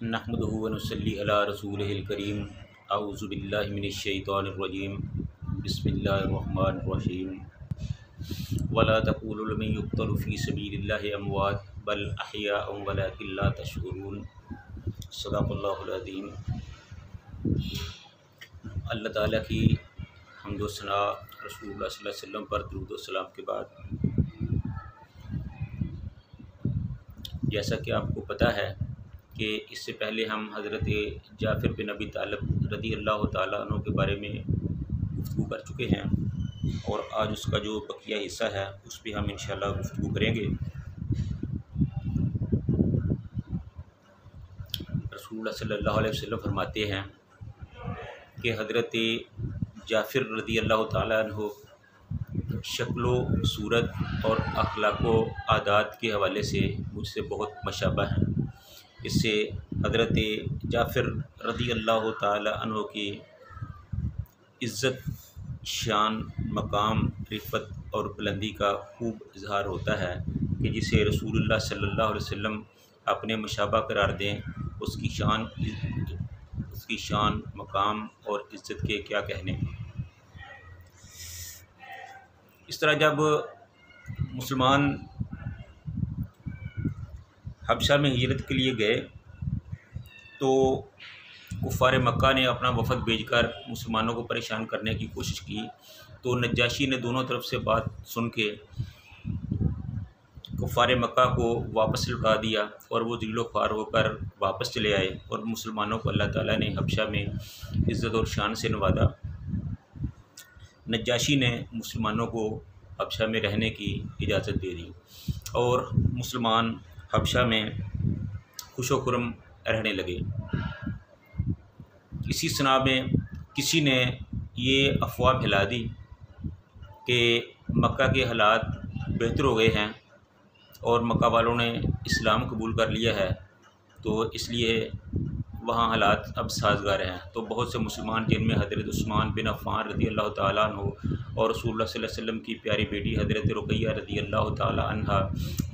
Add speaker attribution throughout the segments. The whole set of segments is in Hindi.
Speaker 1: नहमदुहु व नुसल्ली अला रसूलिहिल करीम। अऊज़ु बिल्लाहि मिनश शैतानिर रजीम। बिस्मिल्लाहिर रहमानिर रहीम। वला तक़ूलू लिमन युक़्तलु फ़ी सबीलिल्लाहि अमवात बल अहयाउन वलाकिन ला तशऊरून। सदाक़ल्लाहुल अज़ीम। अल्लाह ताला की हम्द व सना रसूलुल्लाह सल्लल्लाहु अलैहि वसल्लम पर दुरूद व सलाम के बाद, जैसा कि आपको पता है कि इससे पहले हम हज़रत जाफ़िर बिन अबी तालिब रज़ी अल्लाह ताला अन्हु के बारे में गुफ्तगू कर चुके हैं और आज उसका जो बकिया हिस्सा है उस पर हम इंशाअल्लाह गुफ्तगू करेंगे। रसूलुल्लाह सल्लल्लाहु अलैहि वसल्लम फरमाते हैं कि हज़रत जाफ़िर रज़ी अल्लाह ताला अन्हु शक्लो सूरत और अखलाको आदात के हवाले से मुझसे बहुत मशाबा हैं। इससे हज़रत जाफ़िर रज़ी अल्लाह ताला अन्हु की इज़्ज़त, शान, मकाम, रिफ़त और बुलंदी का खूब इजहार होता है कि जिसे रसूलुल्लाह सल्लल्लाहु अलैहि वसल्लम अपने मशाबा करार दें, उसकी शान, मकाम और इज़्ज़त के क्या कहने। इस तरह जब मुसलमान हबशा में हिजरत के लिए गए तो कुफ़ार मक्का ने अपना वफ़द भेजकर मुसलमानों को परेशान करने की कोशिश की। तो नज्जाशी ने दोनों तरफ से बात सुन के कुफ़ार मक्का को वापस लौटा दिया और वो दिलो ख्वार होकर वापस चले आए और मुसलमानों को अल्लाह ताला ने हबशा में इज़्ज़त और शान से नवाजा। नज्जाशी ने मुसलमानों को हबशा में रहने की इजाज़त दे दी और मुसलमान हबशा में खुशो खुर्रम रहने लगे। इसी सना में किसी ने ये अफवाह फैला दी कि मक्का के हालात बेहतर हो गए हैं और मक्का वालों ने इस्लाम कबूल कर लिया है, तो इसलिए वहाँ हालात अब साजगार हैं। तो बहुत से मुसलमान, जिनमें हज़रत उस्मान बिन अफ़्फ़ान रज़ी अल्लाह ताला अन्हु और रसूलुल्लाह सल्लल्लाहु अलैहि वसल्लम की प्यारी बेटी हज़रत रुक़ैया रज़ी अल्लाह ताला अन्हा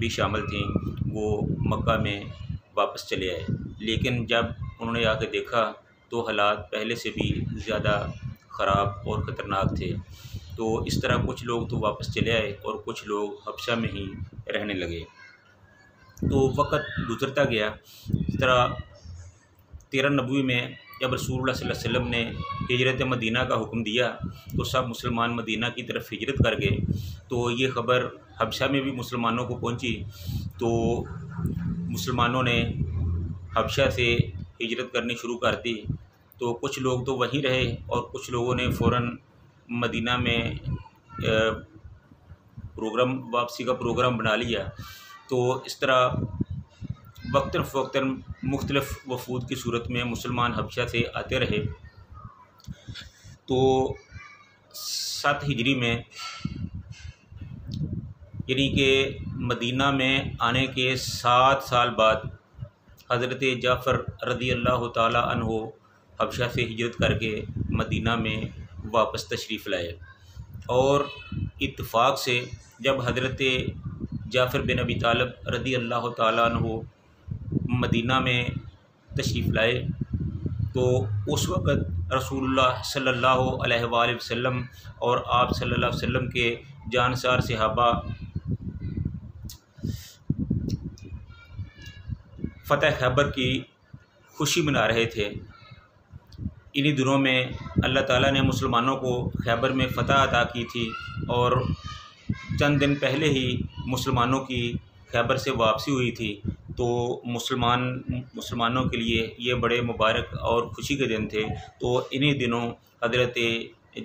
Speaker 1: भी शामिल थीं, वो मक्का में वापस चले आए। लेकिन जब उन्होंने आके देखा तो हालात पहले से भी ज़्यादा ख़राब और ख़तरनाक थे। तो इस तरह कुछ लोग तो वापस चले आए और कुछ लोग हबशा में ही रहने लगे। तो वक़्त गुज़रता गया। इस तरह 13 नबवी में जब रसूलुल्लाह सल्लल्लाहु अलैहि वसल्लम ने हिजरत मदीना का हुक्म दिया तो सब मुसलमान मदीना की तरफ हिजरत कर गए। तो ये ख़बर हबशा में भी मुसलमानों को पहुंची। तो मुसलमानों ने हबशा से हिजरत करनी शुरू कर दी। तो कुछ लोग तो वहीं रहे और कुछ लोगों ने फ़ौरन मदीना में वापसी का प्रोग्राम बना लिया। तो इस तरह वक्तन फ़वक्तन मुख्तलिफ़ वफ़ूद की सूरत में मुसलमान हबशा से आते रहे। तो 7 हिजरी में, यानी कि मदीना में आने के 7 साल बाद, हज़रत जाफ़र रज़ी अल्लाह ताला अन्हु हबशा से हिजरत करके मदीना में वापस तशरीफ़ लाए। और इत्तफ़ाक़ से जब हज़रत जाफ़र बिन अबी तालिब रज़ी अल्लाह ताला अन्हु मदीना में तशरीफ़ लाए तो उस वक़्त रसूलुल्लाह सल्लल्लाहु अलैहि वसल्लम और आप सल्लल्लाहु अलैहि वसल्लम के जानसार सहाबा फ़तह खैबर की खुशी मना रहे थे। इन्हीं दिनों में अल्लाह ताला ने मुसलमानों को खैबर में फ़तह अता की थी और चंद दिन पहले ही मुसलमानों की खैबर से वापसी हुई थी। तो मुसलमानों के लिए ये बड़े मुबारक और ख़ुशी के दिन थे। तो इन्हीं दिनों हज़रत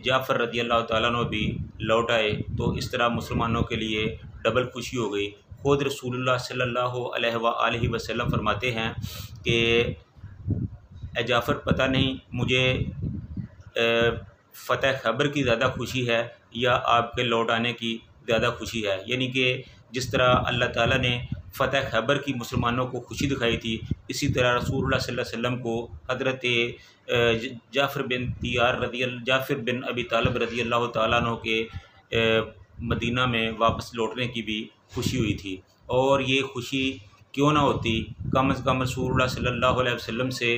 Speaker 1: जाफ़र रज़ी अल्लाह ताला अन्हु भी लौट आए। तो इस तरह मुसलमानों के लिए डबल खुशी हो गई। ख़ुद रसूलुल्लाह सल्लल्लाहु अलैहि वसल्लम फरमाते हैं कि ए जाफ़र, पता नहीं मुझे फ़तह खैबर की ज़्यादा खुशी है या आपके लौट आने की ज़्यादा खुशी है। यानी कि जिस तरह अल्लाह ताला ने फ़तह खैबर की मुसलमानों को खुशी दिखाई थी, इसी तरह रसूलुल्लाह सल्लल्लाहु अलैहि वसल्लम को हज़रत जाफ़िर बिन अबी तालिब रज़ी अल्लाह ताला अन्हु के मदीना में वापस लौटने की भी खुशी हुई थी। और ये खुशी क्यों ना होती, कम से कम रसूलुल्लाह सल्लल्लाहु अलैहि वसल्लम से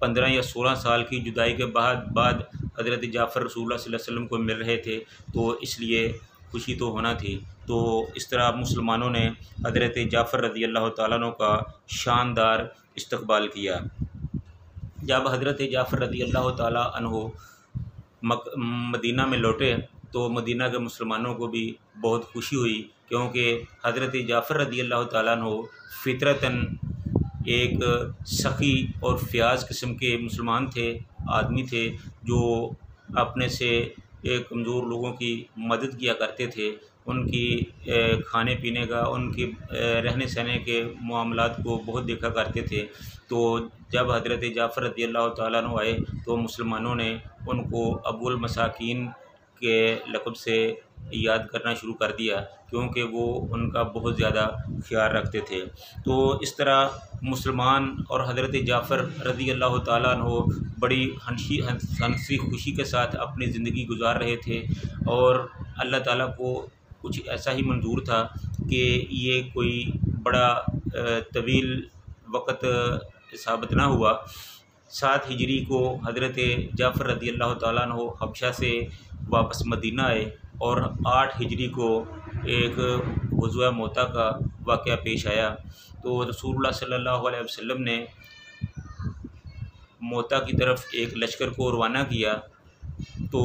Speaker 1: 15 या 16 साल की जुदाई के बाद हज़रत जाफ़र रसूलुल्लाह सल्लल्लाहु अलैहि वसल्लम को मिल रहे थे, तो इसलिए खुशी तो होना थी। तो इस तरह मुसलमानों ने हज़रत जाफ़र रज़ी अल्लाह तआला अन्हु का शानदार इस्तक़बाल किया। जब हज़रत जाफ़र रज़ी अल्लाह तआला अन्हु मदीना में लौटे तो मदीना के मुसलमानों को भी बहुत खुशी हुई, क्योंकि हज़रत जाफ़र रज़ी अल्लाह तआला अन्हु फ़ितरतन एक सख़ी और फ़याज़ किस्म के मुसलमान थे, आदमी थे, जो अपने से कमज़ोर लोगों की मदद किया करते थे। उनकी खाने पीने का, उनकी रहने सहने के मामलात को बहुत देखा करते थे। तो जब हज़रत जाफ़र रज़ी अल्लाह तआला अन्हु आए तो मुसलमानों ने उनको अबुल मसाकीन के लक़ब से याद करना शुरू कर दिया, क्योंकि वो उनका बहुत ज़्यादा ख्याल रखते थे। तो इस तरह मुसलमान और हज़रत जाफ़र रज़ी अल्लाह तआला अन्हु बड़ी हंसी खुशी के साथ अपनी ज़िंदगी गुजार रहे थे, और अल्लाह ताला को कुछ ऐसा ही मंजूर था कि ये कोई बड़ा तवील वक़्त साबित ना हुआ। 7 हिजरी को हज़रत जाफ़र रज़ी अल्लाह तआला अन्हु हबशा से वापस मदीना आए, और 8 हिजरी को एक ग़ज़वा मोता का वाक़या पेश आया। तो रसूलुल्लाह सल्लल्लाहु अलैहि वसल्लम ने मोता की तरफ एक लश्कर को रवाना किया, तो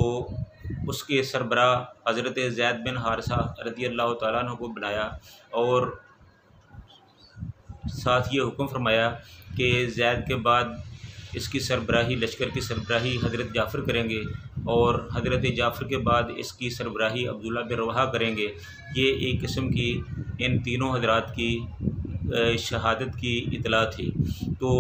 Speaker 1: उसके सरबराह हज़रत ज़ैद बिन हारिसा रज़ी अल्लाह तआला अन्हु को बनाया, और साथ ये हुक्म फरमाया कि ज़ैद के बाद इसकी सरबराही, लश्कर की सरबराही हज़रत जाफ़र करेंगे, और हज़रत जाफ़र के बाद इसकी सरबराही अब्दुल्ला बिन रवाहा करेंगे। ये एक किस्म की इन तीनों हज़रात की शहादत की इत्तला थी। तो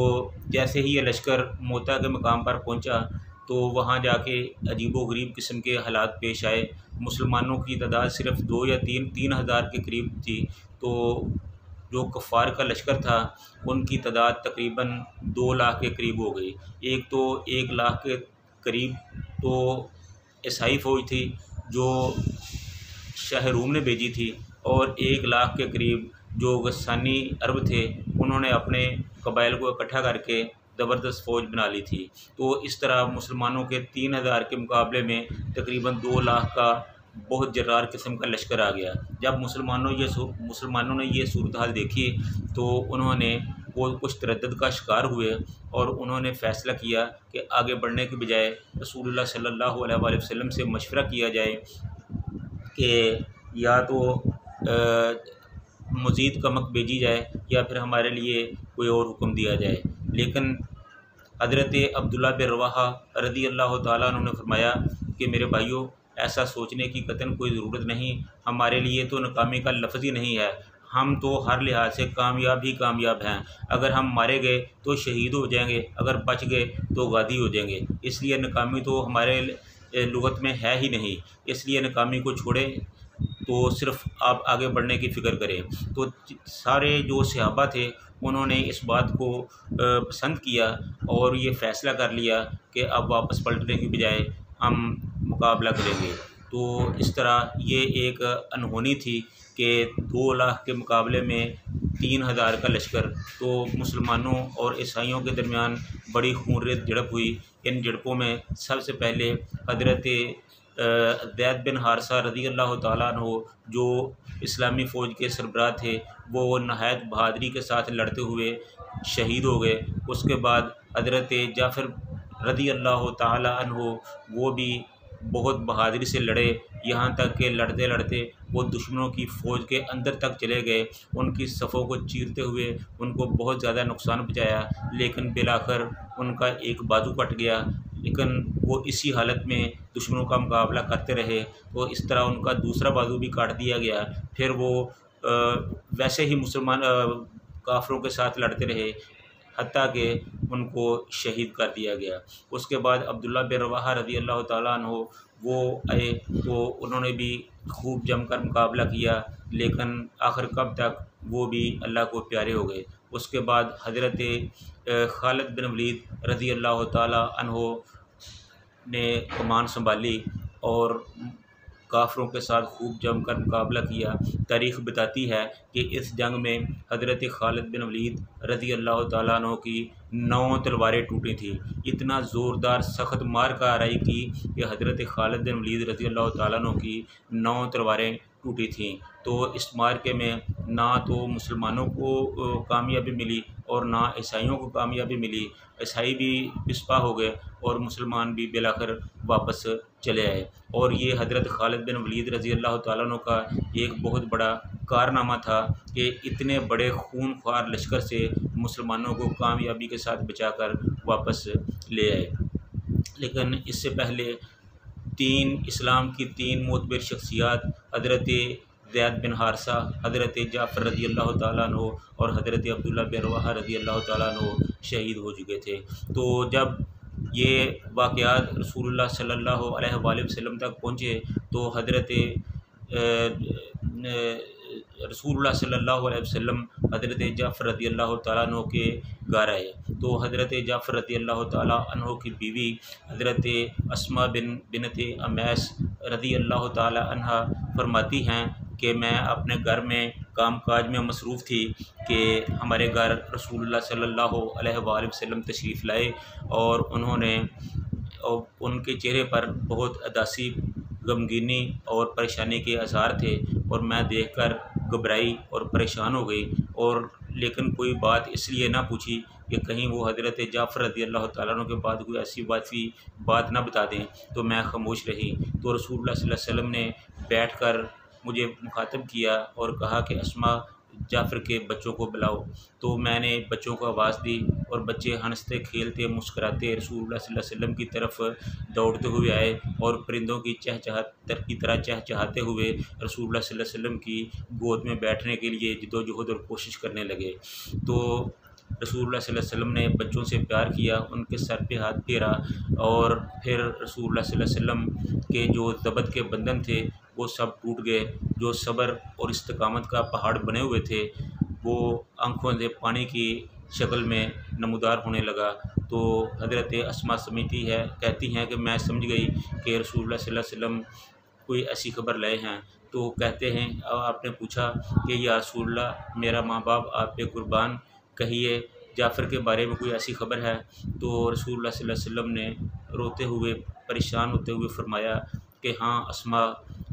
Speaker 1: जैसे ही ये लश्कर मोता के मकाम पर पहुंचा तो वहाँ जाके अजीबो गरीब किस्म के हालात पेश आए। मुसलमानों की तादाद सिर्फ़ 2 या 3 हज़ार के करीब थी, तो जो कफ़ार का लश्कर था उनकी तादाद तकरीबन 2 लाख के करीब हो गई। एक तो 1 लाख के करीब तो ईसाई फ़ौज थी जो शाह रूम ने भेजी थी, और 1 लाख के करीब जो गस्सानी अरब थे उन्होंने अपने कबाइल को इकट्ठा करके ज़बरदस्त फ़ौज बना ली थी। तो इस तरह मुसलमानों के 3000 के मुकाबले में तकरीबन 2 लाख का बहुत जर्रार किस्म का लश्कर आ गया। जब मुसलमानों ने ये सूरत हाल देखी तो उन्होंने वो कुछ तरद्दुद का शिकार हुए, और उन्होंने फ़ैसला किया कि आगे बढ़ने के बजाय रसूलुल्लाह सल्लल्लाहु अलैहि वसल्लम से मशवरा किया जाए कि या तो मज़ीद कमक भेजी जाए या फिर हमारे लिए कोई और हुक्म दिया जाए। लेकिन हज़रत अब्दुल्ला बिन रवाहा रज़ी अल्लाह तआला अन्हु ने फरमाया कि मेरे भाइयों, ऐसा सोचने की कतन कोई ज़रूरत नहीं, हमारे लिए तो नाकामी का लफ्ज़ ही नहीं है। हम तो हर लिहाज से कामयाब ही कामयाब हैं। अगर हम मारे गए तो शहीद हो जाएंगे, अगर बच गए तो गादी हो जाएंगे। इसलिए नाकामी तो हमारे लुगत में है ही नहीं। इसलिए नाकामी को छोड़ें, तो सिर्फ़ आप आगे बढ़ने की फ़िक्र करें। तो सारे जो सहाबा थे उन्होंने इस बात को पसंद किया और ये फ़ैसला कर लिया कि अब वापस पलटने की बजाय हम मुकाबला करेंगे। तो इस तरह ये एक अनहोनी थी कि 2 लाख के मुकाबले में 3000 का लश्कर। तो मुसलमानों और ईसाइयों के दरमियान बड़ी खूनरेज़ झड़प हुई। इन झड़पों में सबसे पहले हज़रत ज़ैद बिन हारिसा रज़ी अल्लाह तआला अन्हु जो इस्लामी फ़ौज के सरबराह थे, वो नहायत बहादुरी के साथ लड़ते हुए शहीद हो गए। उसके बाद हज़रत जाफ़र रज़ी अल्लाह तआला अन्हु वो भी बहुत बहादुरी से लड़े, यहाँ तक कि लड़ते लड़ते वो दुश्मनों की फ़ौज के अंदर तक चले गए, उनकी सफ़ों को चीरते हुए उनको बहुत ज़्यादा नुकसान पहुँचाया। लेकिन बिलाखिर उनका एक बाजू कट गया, लेकिन वो इसी हालत में दुश्मनों का मुकाबला करते रहे। तो इस तरह उनका दूसरा बाजू भी काट दिया गया। फिर वो वैसे ही मुसलमान काफ़िरों के साथ लड़ते रहे, हत्ता कि उनको शहीद कर दिया गया। उसके बाद अब्दुल्ला बिन रवाहा रज़ी अल्लाह तआला अन्हु वो आए, तो उन्होंने भी खूब जमकर मुकाबला किया, लेकिन आखिर कब तक वो भी अल्लाह को प्यारे हो गए। उसके बाद हज़रत खालिद बिन वलीद रज़ी अल्लाह तआला अन्हु ने कमान संभाली और काफ़रों के साथ खूब जमकर मुकाबला किया। तारीख़ बताती है कि इस जंग में हज़रत खालिद बिन वलीद रज़ी अल्लाह तआला अन्हु की 9 तलवारें टूटी थी। इतना ज़ोरदार सख्त मार का आराई की कि हज़रत खालिद बिन वलीद रज़ी अल्लाह तआला अन्हु की 9 तलवारें टूटी थीं। तो इस मार्के में ना तो मुसलमानों को कामयाबी मिली और ना ईसाइयों को कामयाबी मिली। ईसाई भी पिछपा हो गए और मुसलमान भी बिलाखिर वापस चले आए। और ये हज़रत खालिद बिन वलीद रज़ी अल्लाह तआला अन्हु का एक बहुत बड़ा कारनामा था कि इतने बड़े खूनख्वार लश्कर से मुसलमानों को कामयाबी के साथ बचाकर वापस ले आए। लेकिन इससे पहले इस्लाम की 3 मोतबर शख्सियात हज़रत ज़ैद बिन हारिसा, हज़रत जाफ़र रज़ी अल्लाह तआला अन्हु और हज़रत अब्दुल्ला बिन रवाहा रज़ी अल्लाह तआला अन्हु शहीद हो चुके थे। तो जब ये वाक़यात रसूलुल्लाह सल्लल्लाहु अलैहि वसल्लम तक पहुँचे तो हज़रत रसूलुल्लाह सल्लल्लाहु अलैहि वसल्लम हज़रत जाफ़र रज़ी अल्लाह तआला अन्हु के घर आए। तो हज़रत जाफ़र रज़ी अल्लाह तआला अन्हु की बीवी हज़रत अस्मा बिनत उमैस रज़ी अल्लाह तआला अन्हा फरमाती हैं कि मैं अपने घर में कामकाज में मसरूफ़ थी कि हमारे घर रसूलुल्लाह सल्लल्लाहु अलैहि वसल्लम तशरीफ़ लाए और उनके चेहरे पर बहुत उदासी, गमगीनी और परेशानी के आसार थे और मैं देखकर घबराई और परेशान हो गई। और लेकिन कोई बात इसलिए ना पूछी कि कहीं वो हज़रत जाफ़र रज़ी अल्लाह तआला अन्हु के बाद कोई ऐसी बात ना बता दें, तो मैं खामोश रही। तो रसूलुल्लाह सल्लल्लाहु अलैहि वसल्लम ने बैठकर मुझे मुखातब किया और कहा कि अस्मा, जाफ़र के बच्चों को बुलाओ। तो मैंने बच्चों को आवाज़ दी और बच्चे हंसते खेलते मुस्कुराते रसूलुल्लाह सल्लल्लाहु अलैहि वसल्लम की तरफ दौड़ते हुए आए और परिंदों की तरह चहचहाते हुए रसूलुल्लाह सल्लल्लाहु अलैहि वसल्लम की गोद में बैठने के लिए जद्दोजहद और कोशिश करने लगे। तो रसूलुल्लाह सल्लल्लाहु अलैहि वसल्लम ने बच्चों से प्यार किया, उनके सर पे हाथ फेरा और फिर रसूलुल्लाह सल्लल्लाहु अलैहि वसल्लम के जो ज़बत के बंधन थे वो सब टूट गए। जो सब्र और इस्तिकामत का पहाड़ बने हुए थे वो आँखों से पानी की शक्ल में नमूदार होने लगा। तो हज़रत अस्मा कहती हैं कि मैं समझ गई कि रसूलुल्लाह सल्लल्लाहु अलैहि वसल्लम कोई ऐसी खबर लाए हैं। तो कहते हैं आपने पूछा कि या रसूलल्लाह, मेरा माँ बाप आप पे कुर्बान, कहिए जाफ़र के बारे में कोई ऐसी खबर है? तो रसूलुल्लाह सल्लल्लाहु अलैहि वसल्लम ने रोते हुए, परेशान होते हुए फरमाया कि हाँ अस्मा,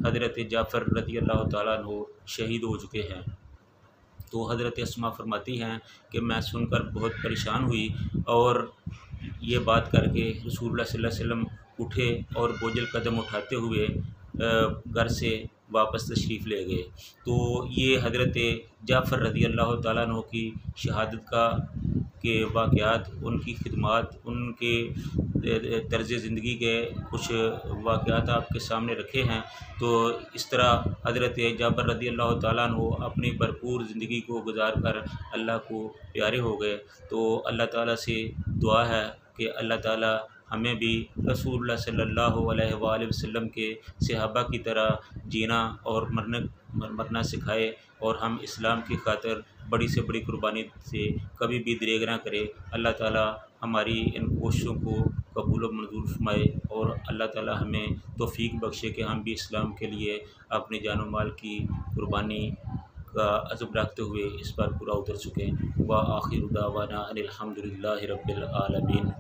Speaker 1: हज़रत जाफ़र रज़ी अल्लाह तआला अन्हु शहीद हो चुके हैं। तो हज़रत अस्मा फरमाती हैं कि मैं सुनकर बहुत परेशान हुई और ये बात करके रसूलुल्लाह सल्लल्लाहु अलैहि वसल्लम उठे और बोझल कदम उठाते हुए घर से वापस तशरीफ़ ले गए। तो ये हज़रत जाफ़र रज़ी अल्लाह तआला अन्हु की शहादत के वाक़यात, उनकी खिदमात, उनके तर्ज़ ज़िंदगी के कुछ वाक़यात आपके सामने रखे हैं। तो इस तरह हज़रत जाफ़र रज़ी अल्लाह तआला अन्हु अपनी भरपूर ज़िंदगी को गुज़ार कर अल्लाह को प्यारे हो गए। तो अल्लाह ताला से दुआ है कि अल्लाह ताला हमें भी रसूलुल्लाह सल्लल्लाहु अलैहि वसल्लम के सहाबा की तरह जीना और मरना सिखाए और हम इस्लाम की खातिर बड़ी से बड़ी कुर्बानी से कभी भी दरेग ना करें। अल्लाह ताला हमारी इन कोशिशों को कबूल व मंजूर फरमाए और अल्लाह ताला हमें तौफ़ीक बख्शे कि हम भी इस्लाम के लिए अपनी जान व माल की कुर्बानी का अज़्म रखते हुए इस पर पूरा उतर चुकें। व आखिर दावाना अनिल हम्दुलिल्लाहि रब्बिल आलमीन।